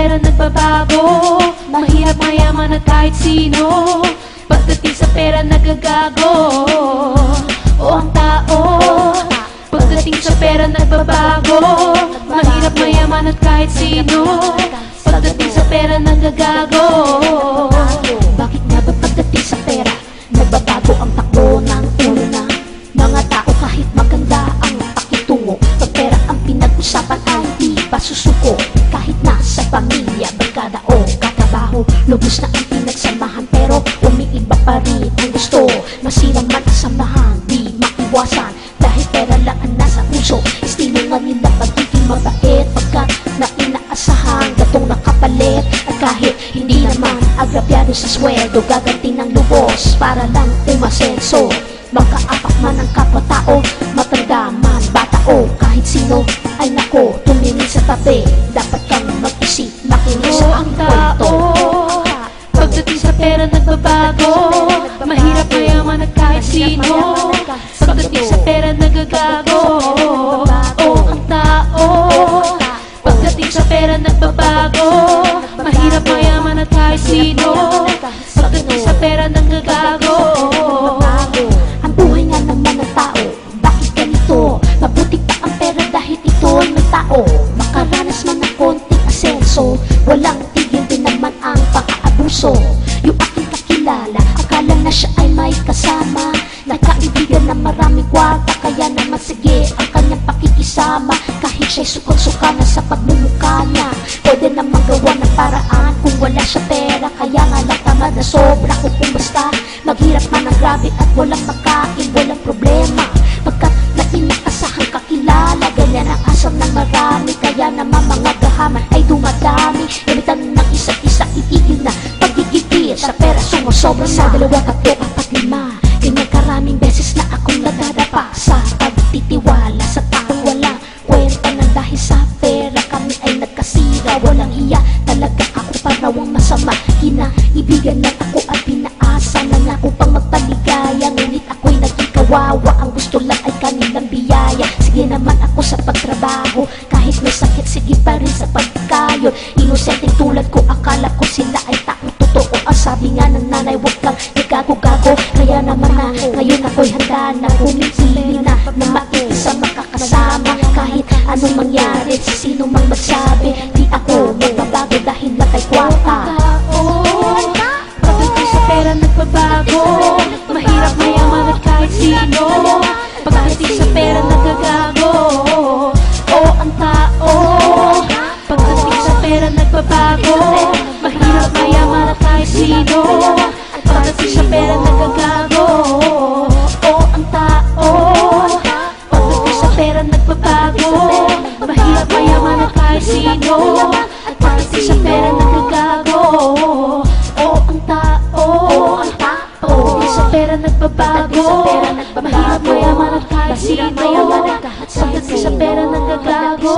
pera nagbabago, mahirap mayaman at kahit sino. Pagdating sa pera nagagago, o ang tao. Pagdating sa pera nagbabago, mahirap mayaman at kahit sino. Pagdating sa pera nagagago. Bakit nga ba pagdating sa pera nagbabago ang takbo ng ulo ng mga tao? Kahit maganda ang pakitungo, pag pera ang pinag-usapan ay di pa susuko. Kahit nasa pamilya, barkada o katrabaho, lubos na ang pinagsamahan, pero umiiba pa rin ang gusto. Masirang man ang samahan, di maiwasan, dahil pera lang ang nasa puso. Estilo nga nila pagiging mabait, pagkat na inaasahan gatong nakapalit. At kahit hindi naman agrabyado sa sweldo, gaganti ng lubos para lang umasenso. Magkaapak man ang kapwa-tao, matanda man, bata o kahit sino, ay nako, tumingin sa tabi. Dapat kang mag-isip, makinig sa ang aking kwento. Pagdating sa pera nagbabago, mahirap mayaman at kahit sino. Pagdating sa pera nagagago, o ang tao. Pagdating sa pera nagbabago, mahirap mayaman at kahit sino. Pagdating sa pera nagagago. Ang buhay nga naman ng tao, bakit ganito? Mabuti pa ang pera dahil ito ay may tao. Makaranas man ng konting asenso, walang tigil din naman ang pang-aabuso. Yung aking kakilala, akala na siya ay may kasama, nakaibigan na maraming kwarta, kaya naman sige ang kanyang pakikisama. Kahit siya'y sukang-suka na sa pagmumukha niya, pwede namang gawa ng paraan kung wala siya pera. Kaya nga lang tamad na sobra kung basta maghirap man ang grabe at walang makain, walang problema. Pagkat na inaasahang kakilala, ganyan ang asam ng marami. Kaya naman mga gahaman ay dumadami. Imitan ng isa't isa, itigil na pagigipit sa pera, sumusobra sa dalawa, tatlo, apat, lima. Ganyan karaming beses na akong nadadapa sa pagtitiwala sa tao. Walang kwenta na dahil sa pera kami ay nagkasira. Walang hiya talaga ako, parawang masama. Kinaibigan lang ako at pinaasa lang ako pang magpaligaya. Ngunit ako'y naging kawawa, ang gusto lang ay kanilang biyaya. Sige naman ako sa pagtrabaho, kahit may sakit, sige pa rin sa pagkayod. Inosenteng tulad ko, akala ko sila ay tao totoo. Ang sabi nga ng nanay, wag kang nagago-gago. Kaya naman na ngayon ako'y handa na pumipili na makinig sa makakasama. Kahit anong mangyari, sa sino mang magsabi, di ako magbabago dahil lang kay kwarta. Pagdating sa pera nagbabago, mahirap mayaman at kahit sino. Pagdating sa pera nagagago, o ang tao. Pagdating sa pera nagbabago, mahirap mayaman at kahit sino. Pagdating sa pera nagagago, o ang tao. Pagdating sa pera nagbabago, mahirap mayaman at kahit sino. Pagdating sa pera nagagago, o ang tao. Pagdating sa pera nagbabago, mahirap mayaman at kahit sino. Pagdating sa pera nagagago.